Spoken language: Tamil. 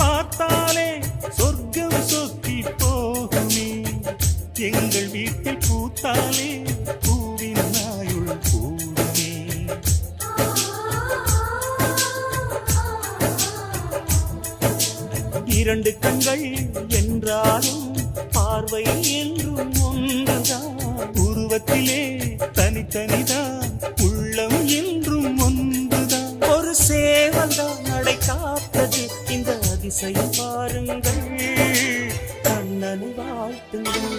பார்த்தாலே சொர்க்கம் சொத்தி போகுமே. எங்கள் வீட்டில் பூத்தாலே பூவின் நாயுள் கூடுமே. இரண்டு கண்கள் என்றாலும் பார்வை என்றும் ஒன்றுதான். உருவத்திலே தனித்தனிதான், உள்ளம் என்றும் ஒன்றுதான். ஒரு சேவல்தான் நடை காத்தது, இந்த அதிசயம் பாருங்கள், கண்ணனை வாழ்த்துங்கள்.